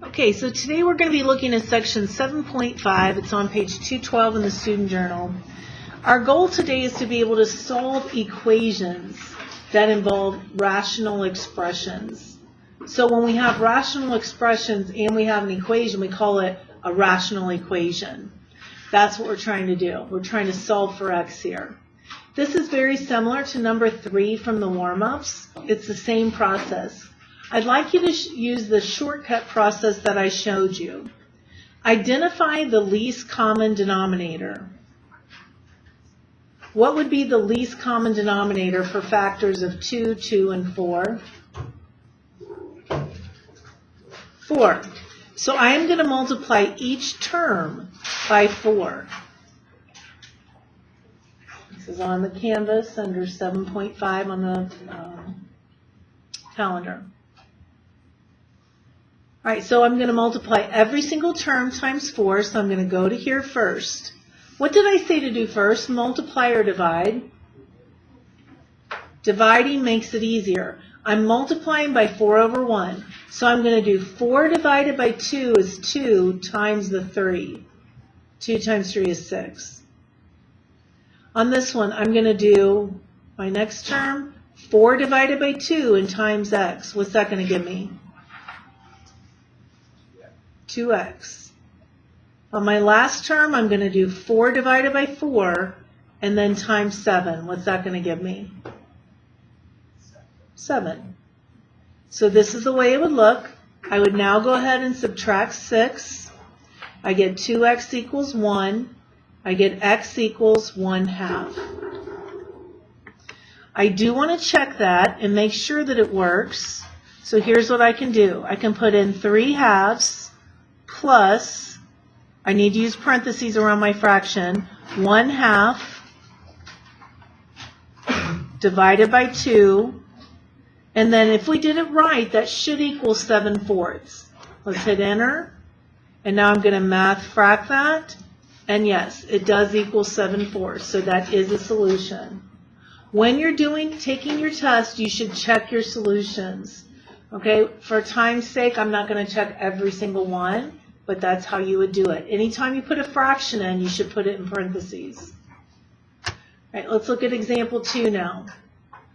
Okay, so today we're going to be looking at section 7.5. It's on page 212 in the student journal. Our goal today is to be able to solve equations that involve rational expressions. So when we have rational expressions and we have an equation, we call it a rational equation. That's what we're trying to do. We're trying to solve for x here. This is very similar to number 3 from the warm-ups. It's the same process. I'd like you to use the shortcut process that I showed you. Identify the least common denominator. What would be the least common denominator for factors of 2, 2, and 4? 4. So I am going to multiply each term by 4. This is on the canvas under 7.5 on the calendar. All right, so I'm going to multiply every single term times 4, so I'm going to go to here first. What did I say to do first? Multiply or divide? Dividing makes it easier. I'm multiplying by 4 over 1, so I'm going to do 4 divided by 2 is 2 times the 3. 2 times 3 is 6. On this one, I'm going to do my next term, 4 divided by 2 and times x. What's that going to give me? 2x. On my last term, I'm going to do 4 divided by 4 and then times 7. What's that going to give me? 7. So this is the way it would look. I would now go ahead and subtract 6. I get 2x equals 1. I get x equals 1/2. I do want to check that and make sure that it works. So here's what I can do. I can put in 3/2 plus, I need to use parentheses around my fraction, 1/2 divided by 2. And then if we did it right, that should equal 7/4. Let's hit enter. And now I'm going to math frac that. And yes, it does equal 7/4. So that is a solution. When you're taking your test, you should check your solutions. Okay, for time's sake, I'm not going to check every single one, but that's how you would do it. Anytime you put a fraction in, you should put it in parentheses. All right, let's look at example 2 now.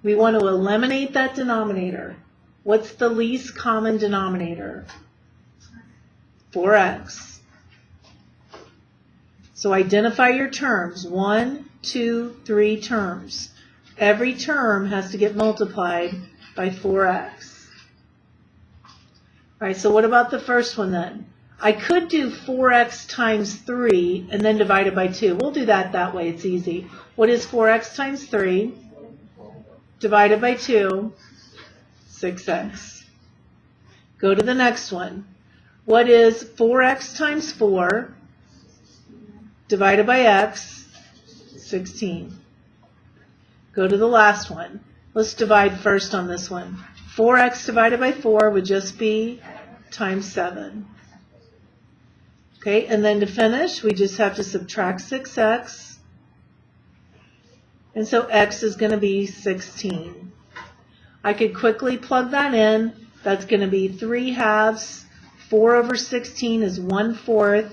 We want to eliminate that denominator. What's the least common denominator? 4x. So identify your terms. 1, 2, 3 terms. Every term has to get multiplied by 4x. All right, so what about the first one then? I could do 4x times 3 and then divide it by 2. We'll do that way. It's easy. What is 4x times 3? Divided by 2, 6x. Go to the next one. What is 4x times 4? Divided by x, 16. Go to the last one. Let's divide first on this one. 4x divided by 4 would just be times 7. Okay, and then to finish, we just have to subtract 6x. And so x is going to be 16. I could quickly plug that in. That's going to be 3/2. 4 over 16 is 1/4.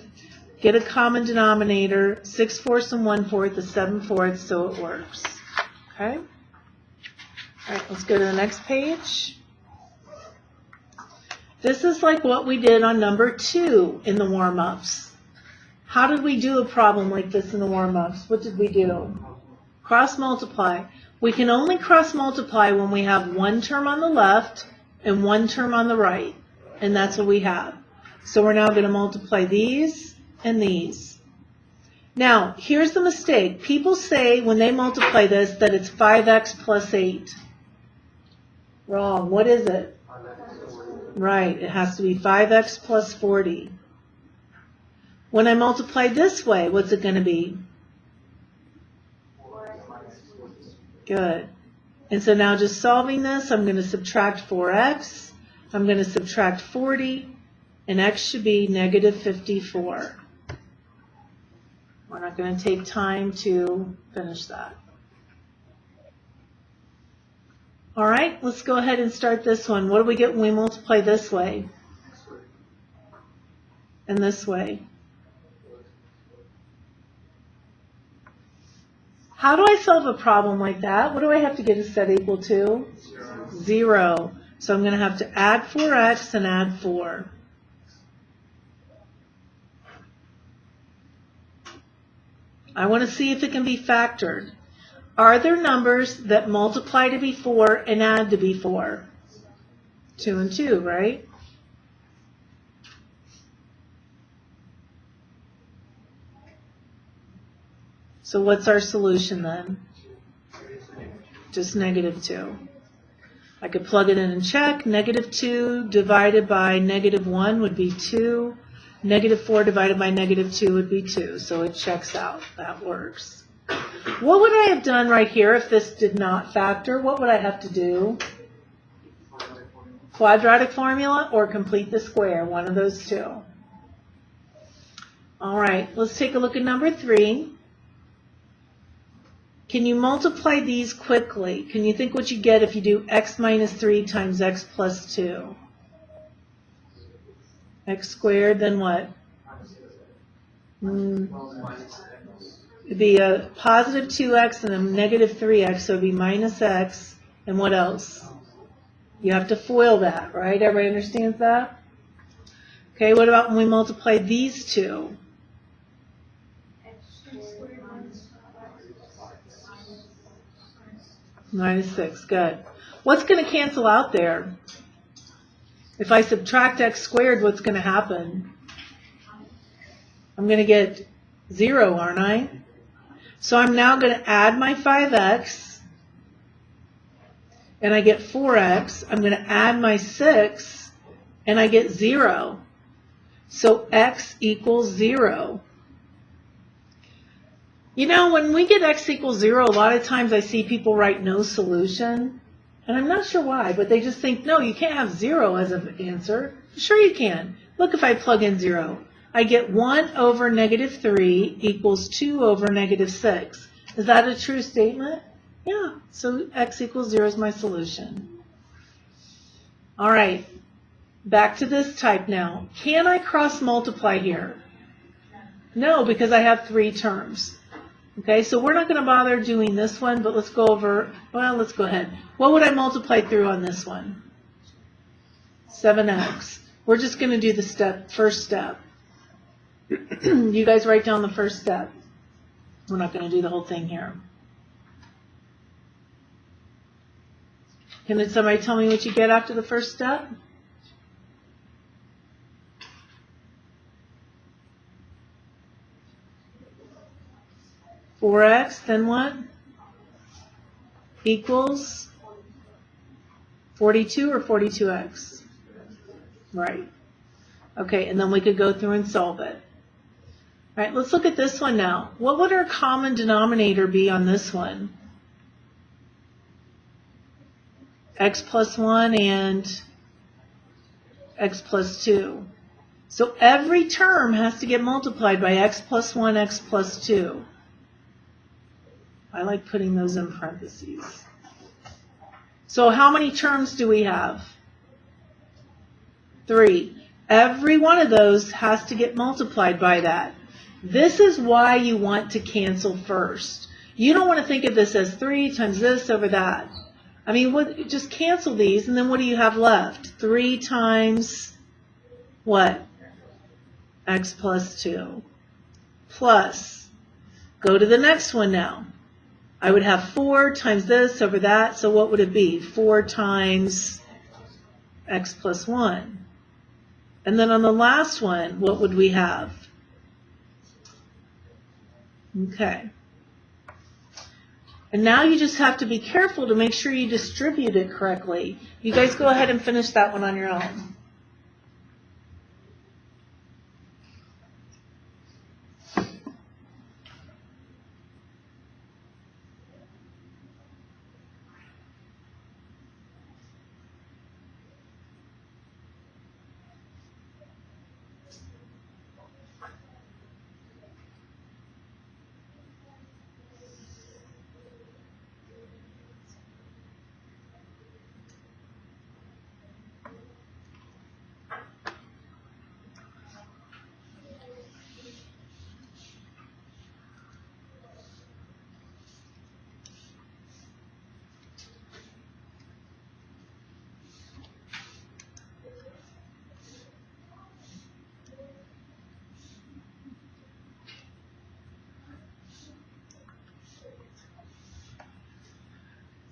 Get a common denominator. 6/4 and 1/4 is 7/4, so it works. Okay? All right, let's go to the next page. This is like what we did on number 2 in the warm-ups. How did we do a problem like this in the warm-ups? What did we do? Cross-multiply. We can only cross-multiply when we have one term on the left and one term on the right. And that's what we have. So we're now going to multiply these and these. Now, here's the mistake. People say when they multiply this that it's 5x plus 8. Wrong. What is it? Right. It has to be 5x plus 40. When I multiply this way, what's it going to be? Good. And so now just solving this, I'm going to subtract 4x. I'm going to subtract 40. And x should be negative 54. We're not going to take time to finish that. All right, let's go ahead and start this one. What do we get when we multiply this way? and this way. How do I solve a problem like that? What do I have to get a set equal to? 0. So I'm going to have to add 4x and add 4. I want to see if it can be factored. Are there numbers that multiply to be 4 and add to be 4? 2 and 2, right? So what's our solution then? Just -2. I could plug it in and check. -2 divided by -1 would be 2. -4 divided by -2 would be 2. So it checks out. That works. What would I have done right here if this did not factor? What would I have to do? Quadratic formula or complete the square, one of those two. All right, let's take a look at number 3. Can you multiply these quickly? Can you think what you get if you do x minus 3 times x plus 2? X squared, then what? It'd be a positive 2x and a negative 3x, so it'd be minus x, and what else? You have to FOIL that, right? Everybody understands that? Okay, what about when we multiply these two? Minus 6, good. What's going to cancel out there? If I subtract x squared, what's going to happen? I'm going to get 0, aren't I? So I'm now going to add my 5x, and I get 4x. I'm going to add my 6, and I get 0. So x equals 0. You know, when we get x equals 0, a lot of times I see people write no solution. And I'm not sure why, but they just think, no, you can't have 0 as an answer. Sure you can. Look, if I plug in 0, I get 1 over negative 3 equals 2 over negative 6. Is that a true statement? Yeah, so x equals 0 is my solution. All right, back to this type now. Can I cross multiply here? No, because I have 3 terms. Okay, so we're not going to bother doing this one, but let's go over, well, let's go ahead. What would I multiply through on this one? 7x. We're just going to do the first step. You guys write down the first step. We're not going to do the whole thing here. Can somebody tell me what you get after the first step? (4x), then what? Equals 42 or 42x? Right. Okay, and then we could go through and solve it. All right, let's look at this one now. What would our common denominator be on this one? X plus 1 and x plus 2. So every term has to get multiplied by x plus 1, x plus 2. I like putting those in parentheses. So how many terms do we have? 3. Every one of those has to get multiplied by that. This is why you want to cancel first. You don't want to think of this as 3 times this over that. I mean, just cancel these, and then what do you have left? 3 times what? X plus 2. Plus, go to the next one now. I would have 4 times this over that, so what would it be? 4 times x plus 1. And then on the last one, what would we have? Okay. And now you just have to be careful to make sure you distribute it correctly. You guys go ahead and finish that one on your own.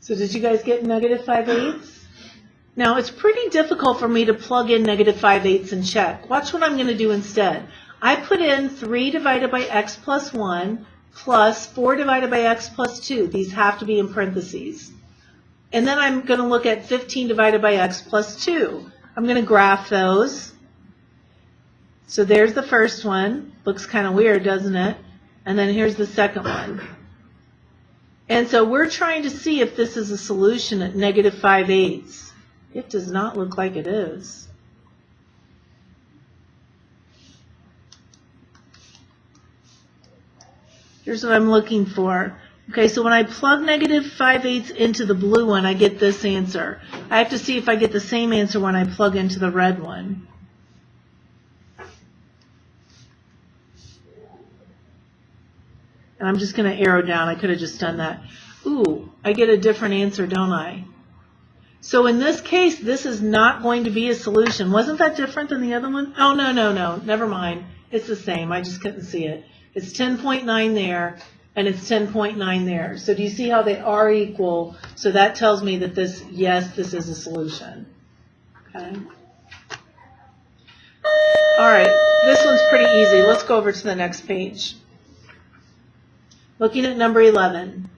So did you guys get negative 5/8? Now it's pretty difficult for me to plug in negative 5/8 and check. Watch what I'm going to do instead. I put in 3 divided by x plus 1 plus 4 divided by x plus 2. These have to be in parentheses. And then I'm going to look at 15 divided by x plus 2. I'm going to graph those. So there's the first one. Looks kind of weird, doesn't it? And then here's the second one. And so we're trying to see if this is a solution at negative 5/8. It does not look like it is. Here's what I'm looking for. Okay, so when I plug negative 5/8 into the blue one, I get this answer. I have to see if I get the same answer when I plug into the red one. And I'm just going to arrow down. I could have just done that. Ooh, I get a different answer, don't I? So in this case, this is not going to be a solution. Wasn't that different than the other one? Oh, no, no, no. Never mind. It's the same. I just couldn't see it. It's 10.9 there, and it's 10.9 there. So do you see how they are equal? So that tells me that this, yes, this is a solution. Okay. All right. This one's pretty easy. Let's go over to the next page. Looking at number 11.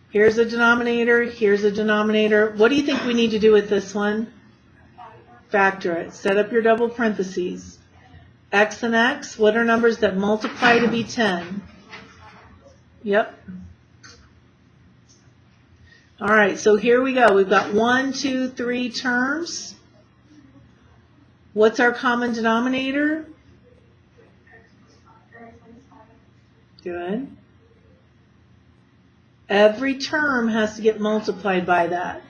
Here's a denominator, here's a denominator. What do you think we need to do with this one? Factor it. Set up your double parentheses. X and X, what are numbers that multiply to be 10? Yep. All right, so here we go. We've got 1, 2, 3 terms. What's our common denominator? Good. Every term has to get multiplied by that.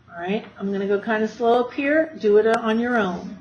All right, I'm going to go kind of slow up here. Do it on your own.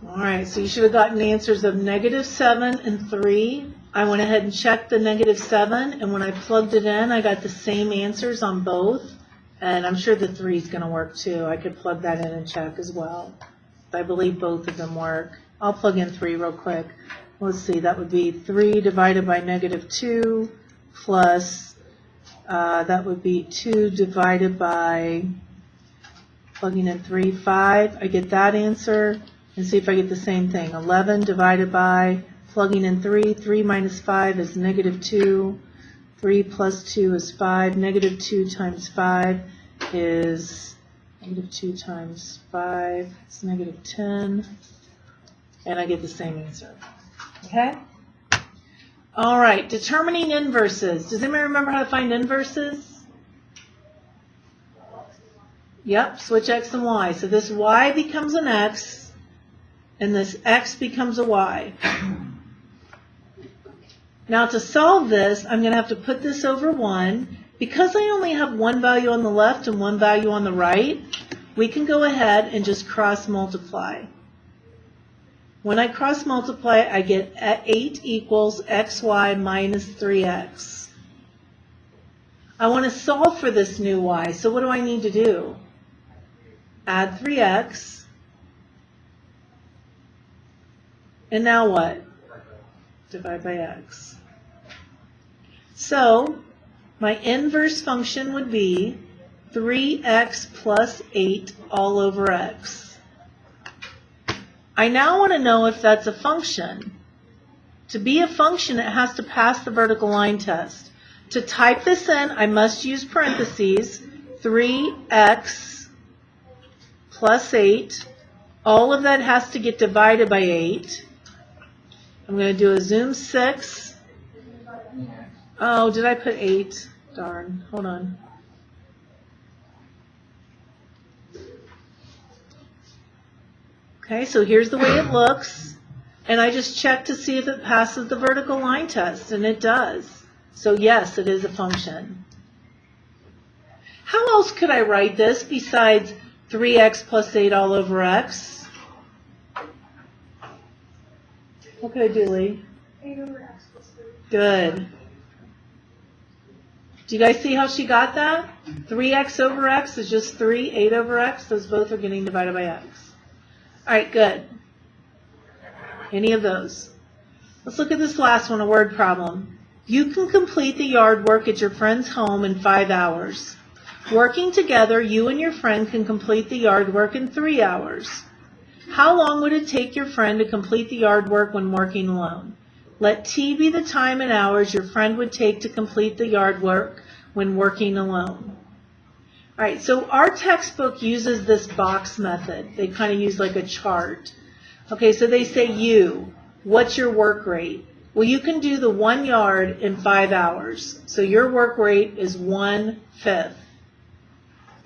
All right, so you should have gotten answers of -7 and 3. I went ahead and checked the -7, and when I plugged it in, I got the same answers on both. And I'm sure the 3 is going to work too. I could plug that in and check as well. I believe both of them work. I'll plug in 3 real quick. Let's see, that would be 3 divided by -2 plus, that would be 2 divided by, plugging in 3, 5. I get that answer. And see if I get the same thing. 11 divided by, plugging in 3. 3 minus 5 is -2. 3 plus 2 is 5. -2 times 5 is, -2 times 5 is -10. And I get the same answer. Okay? All right, determining inverses. Does anybody remember how to find inverses? Yep, switch X and Y. So this Y becomes an X. And this X becomes a Y. Now to solve this, I'm going to have to put this over 1. Because I only have one value on the left and one value on the right, we can go ahead and just cross multiply. When I cross multiply, I get 8 equals XY minus 3X. I want to solve for this new Y, so what do I need to do? Add 3X. And now what? divided by x. So my inverse function would be 3x plus 8 all over x. I now want to know if that's a function. To be a function, it has to pass the vertical line test. To type this in, I must use parentheses, 3x plus 8. All of that has to get divided by 8. I'm going to do a zoom 6. Oh, did I put 8? Darn. Hold on. Okay, so here's the way it looks. And I just checked to see if it passes the vertical line test, and it does. So yes, it is a function. How else could I write this besides 3x plus 8 all over x? What could I do, Lee? 8 over x plus 3. Good. Do you guys see how she got that? 3x over x is just 3, 8 over x. Those both are getting divided by x. All right, good. Any of those? Let's look at this last one, a word problem. You can complete the yard work at your friend's home in 5 hours. Working together, you and your friend can complete the yard work in 3 hours. How long would it take your friend to complete the yard work when working alone? Let T be the time in hours your friend would take to complete the yard work when working alone. All right, so our textbook uses this box method. They kind of use like a chart. Okay, so they say what's your work rate? Well, you can do the 1 yard in 5 hours. So your work rate is 1/5.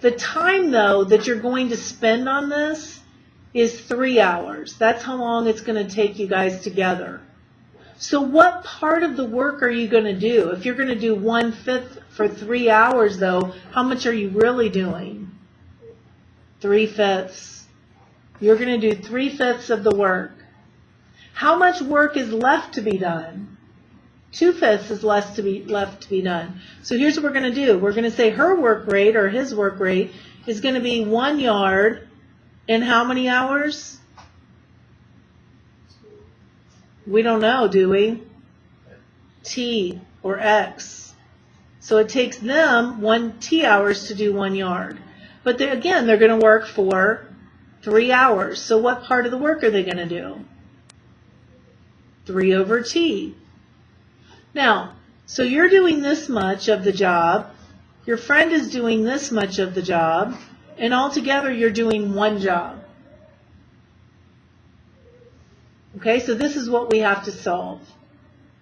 The time, though, that you're going to spend on this is 3 hours. That's how long it's going to take you guys together. So what part of the work are you going to do? If you're going to do 1/5 for 3 hours, though, how much are you really doing? 3/5. You're going to do 3/5 of the work. How much work is left to be done? 2/5 is left to be done. So here's what we're going to do. We're going to say her work rate or his work rate is going to be 1 yard in how many hours? We don't know, do we? T or X. So it takes them 1 T hours to do 1 yard. But they're going to work for 3 hours. So what part of the work are they going to do? 3 over T. Now, so you're doing this much of the job, your friend is doing this much of the job, and altogether you're doing 1 job. Okay, so this is what we have to solve.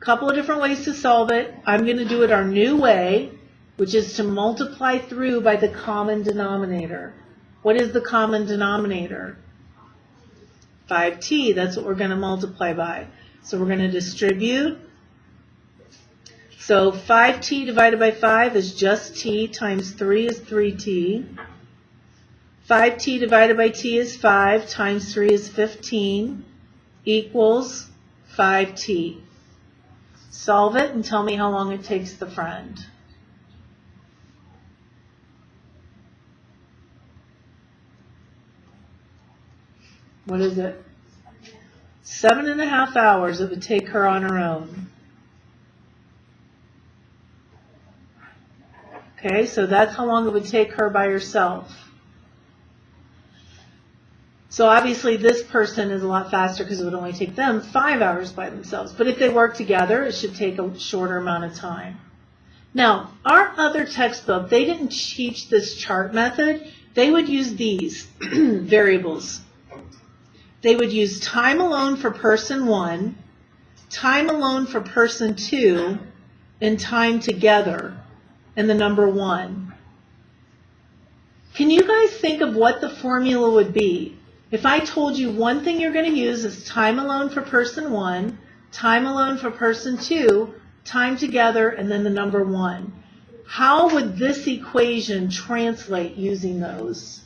A couple of different ways to solve it. I'm going to do it our new way, which is to multiply through by the common denominator. What is the common denominator? 5t, that's what we're going to multiply by. So we're going to distribute. So 5t divided by 5 is just t, times 3 is 3t. 5t divided by t is 5, times 3 is 15, equals 5t. Solve it and tell me how long it takes the friend. What is it? 7.5 hours it would take her on her own. Okay, so that's how long it would take her by herself. So obviously this person is a lot faster because it would only take them 5 hours by themselves. But if they work together, it should take a shorter amount of time. Now, our other textbook, they didn't teach this chart method. They would use these variables. They would use time alone for person 1, time alone for person 2, and time together, and the number 1. Can you guys think of what the formula would be? If I told you one thing you're going to use is time alone for person 1, time alone for person 2, time together, and then the number 1. How would this equation translate using those?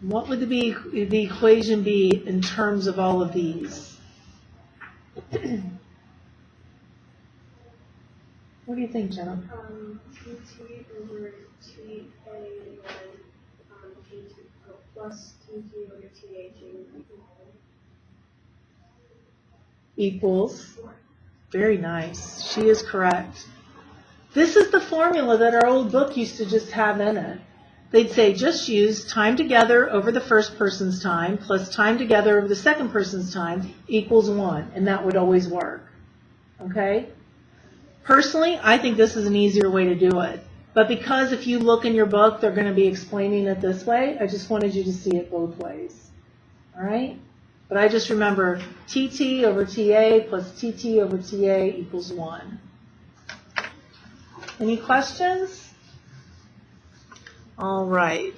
What would the equation be in terms of all of these? What do you think, Jenna? TT over TA T2 plus TT over TH Equals. Very nice. She is correct. This is the formula that our old book used to just have in it. They'd say just use time together over the first person's time plus time together over the second person's time equals 1, and that would always work. Okay? Personally, I think this is an easier way to do it. But because if you look in your book, they're going to be explaining it this way, I just wanted you to see it both ways. All right? But I just remember TT over TA plus TT over TA equals 1. Any questions? All right.